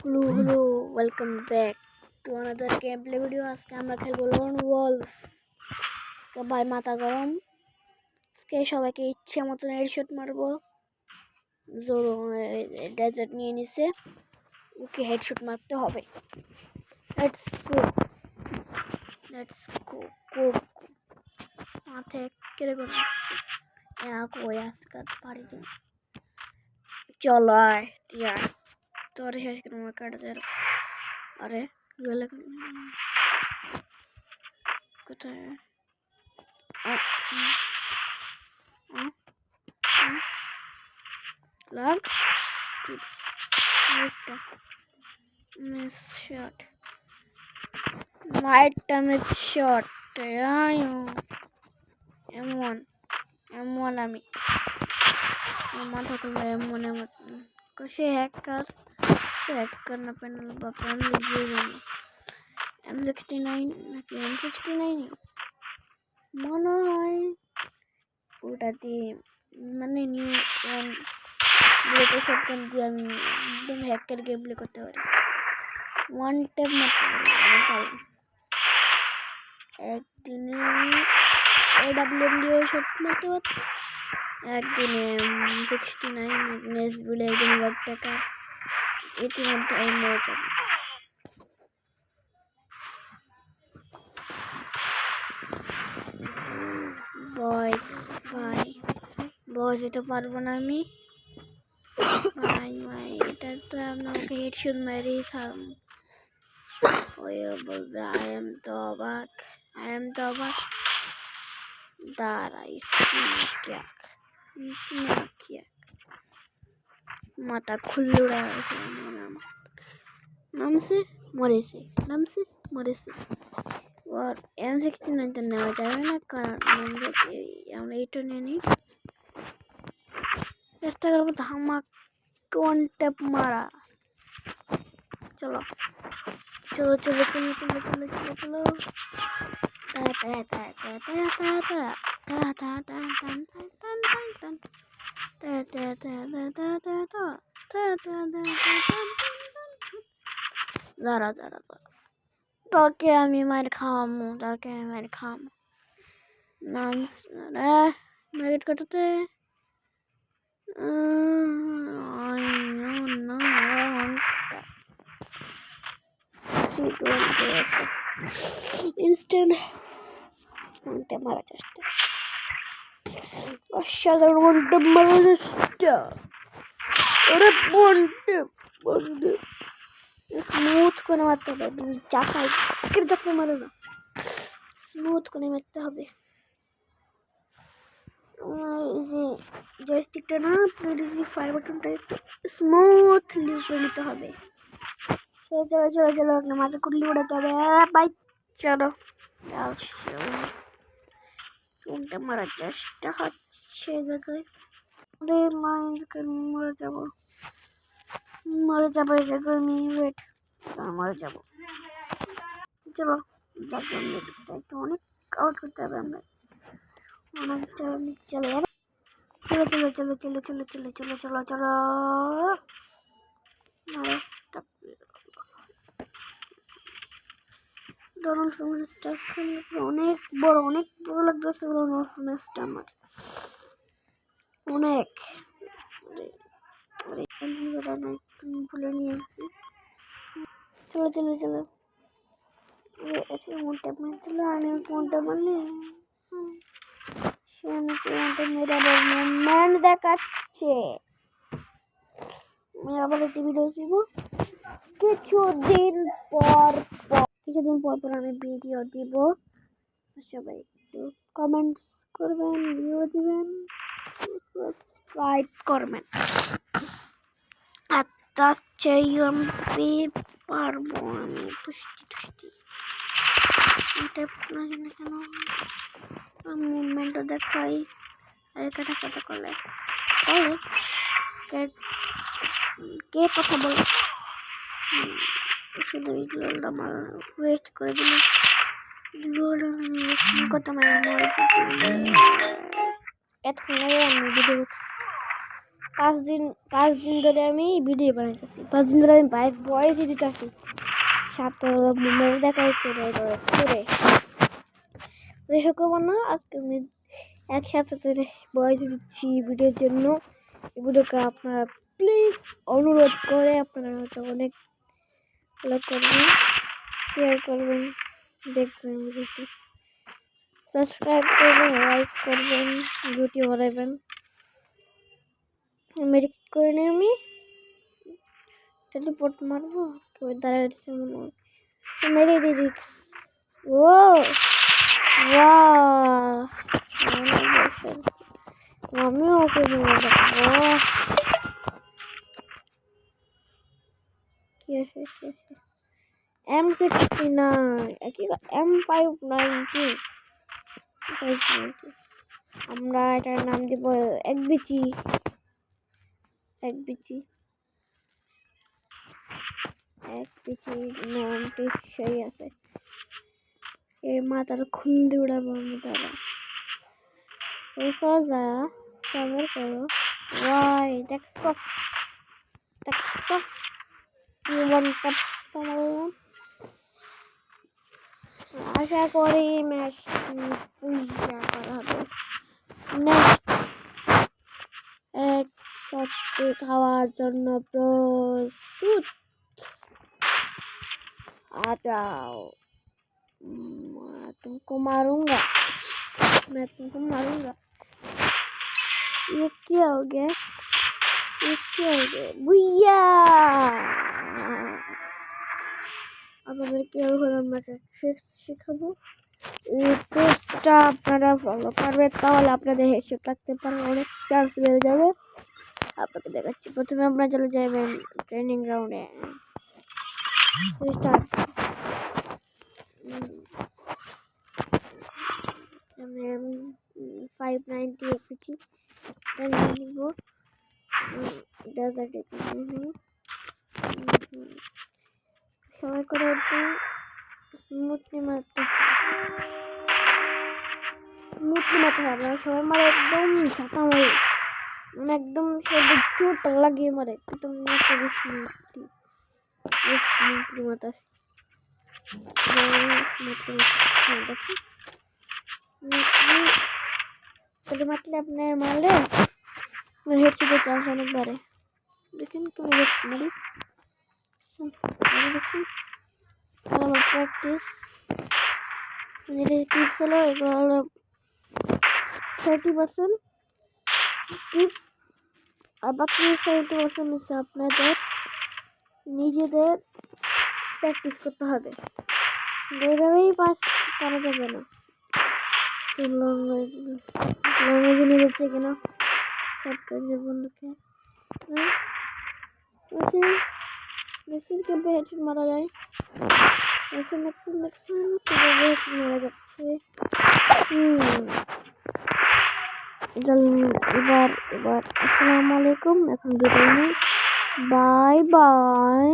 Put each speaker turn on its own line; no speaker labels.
Hello, welcome back to another gameplay video. আজকে আমরা খেলবো লোন ওলফ। তো ভাই মাথা গরম, আজকে সবাইকে ইচ্ছে মতন হেডশট মারবো। জোর ডেজার্ট নিয়ে নিছে, ওকে হেডশট মারতে হবে। লেটস গো গো। মাথায় কেড়ে গেল কই আজকাল পারি দিন। চলো আয় তুই আয়, তোর শেষ করে আমার কাটাতে। আরে কোথায় লাগ মিস শট মাইটটা মিস শট এমন আমি মাথা খুলবো এমন সে হ্যাকার না প্যানেল বা প্যানেল M69 নাকি M69 মনে হয় ওটা দিয়ে, মানে নিউ ব্লেডের শটগান দিয়ে আমি একদম হ্যাকার গেম প্লে করতে পারি। ওয়ান ট্যাপ মারতে পারি। একদিনে AWM দিয়ে শট মারতে পারছি, একদিনে 69 নেস বলে একদিন টাকা ইতিমধ্যে আমি মরে যাবো। বয়স যেতে পারবো না আমি ভাই এটা তো আমি ওকে হেডশট মেরেই ছাড়ব। ওই বলবে আই এম তো অবাক দাঁড়াই মাথা খুল্লুড়া হয়েছে নামছে মরেছে। আর M69 তো নেওয়া যাবে না, কারণ আমরা এটা নিয়ে নিই। চেষ্টা করবো ধামাক ওয়ান ট্যাপ মারা। চলো দাঁড়া তোকে আমি মার খাওয়ামো ম্যাগেট কাটাতে ইনস্ট্যান্ট মারা চেষ্টা, অসাধারণ মারা চেষ্টা। স্মুথ করে মারতে হবে, তুমি চাকায় যাচ্ছে মারো না, স্মুথ করে মারতে হবে। যে জয়স্টিকটা না ফায়ার বাটনটা একটু স্মুথলি করে নিতে হবে। চলো মাঝে কুটলি উড়াতে হবে ভাই। চলো কোনটা মারার চেষ্টা হচ্ছে জায়গায় মরে যাবো এই জায়গায় আমি ওয়েট মরে যাবো। চলো একটু অনেক আউট করতে হবে আমরা, অনেক চলো অনেক বড় লাগতেছে আমার অনেক ভুলে নিয়ে এসেছি। চলো দেখাচ্ছে। আমি আবার একটি ভিডিও দিব কিছুদিন পর আমি ভিডিও দিব। সবাই একটু কমেন্টস করবেন, ভিডিও দিবেন, সাবস্ক্রাইব করবেন। আর তার চেয়ে আমি পারবো আমি পুষ্টি কেন মুভমেন্টটা দেখাই। আর এটা কথা করলে কে কথা বলে শুধু আমার ওয়েস্ট করে দিল কথা এতক্ষণ আমি ভিডিও 5 দিন ধরে আমি ভিডিও বানাইতেছি, 5 দিন ধরে আমি ভয়েসই দিতেছি। সাথে মুখ দেখা করে এসব করবো না। আজকে আমি 1 সপ্তাহ ধরে ভয়েস দিচ্ছি ভিডিওর জন্য। এই ভিডিওকে আপনারা প্লিজ অনুরোধ করে আপনারা হয়তো অনেক লাইক করবেন, শেয়ার করবেন, দেখবেন ভিডিওটি, সাবস্ক্রাইব করবেন, লাইক করবেন, ভিডিও বানাবেন। মেডিকেট করে নিয়ে আমি টেলিপোর্ট মারবো, কেউ দাঁড়ায় দিচ্ছে মনে হয়, মেরে দিদি। ও আমিও ওকে মেরে দেখবো। কি আছে M69 M590। আমরা এটার নাম দিব একবিচি। নামটি সেই আছে। এর মাথার খুন্দি উড়াবো আমি দাদা। সাবার করো ওয়াই দেখছো আশা করি ম্যাচটি পূজা করা হবে। এক সত্যি খাওয়ার জন্য প্রস্তুত। आजाओ, तुमको मारूंगा, मैं तुमको मारूंगा। ये क्या हो गया भैया। আপনাদেরকে আমরা শেখাবো। এই কোর্সটা আপনারা ফলো করবেন, তাহলে আপনাদের হেডশট লাগতে পারে, অনেক চান্স বেড়ে যাবে। আপনাকে দেখাচ্ছি। প্রথমে আমরা চলে যাবেন ট্রেনিং গ্রাউন্ডে। আমি 590 এসেছি, নিব ডেজার্টে। সবাই করে একদম স্মুথলি মারতে হবে। সবাই মারে একদম ছাতা মারে, মানে একদম সবাই চোট লাগিয়ে মারে একদম স্মুথলি মারতেছি। মারলে আপনি মারলে হেডশটের চান্স অনেক বাড়ে। দেখেন তুমি মারি দেখুন। প্র্যাকটিস টিপস হলো, এগুলো হলো 30% টিপস, আর বাকি 70% হচ্ছে আপনাদের নিজেদের প্র্যাকটিস করতে হবে। এইভাবেই পাস করা যাবে না। নিয়ে যাচ্ছে কিনা সব কাজের বন্ধুকে দেখছেন হেডশট মারা যায়। মারা যাচ্ছে। এবার আসসালামু আলাইকুম। এখন বিদায় নেই, বাই বাই।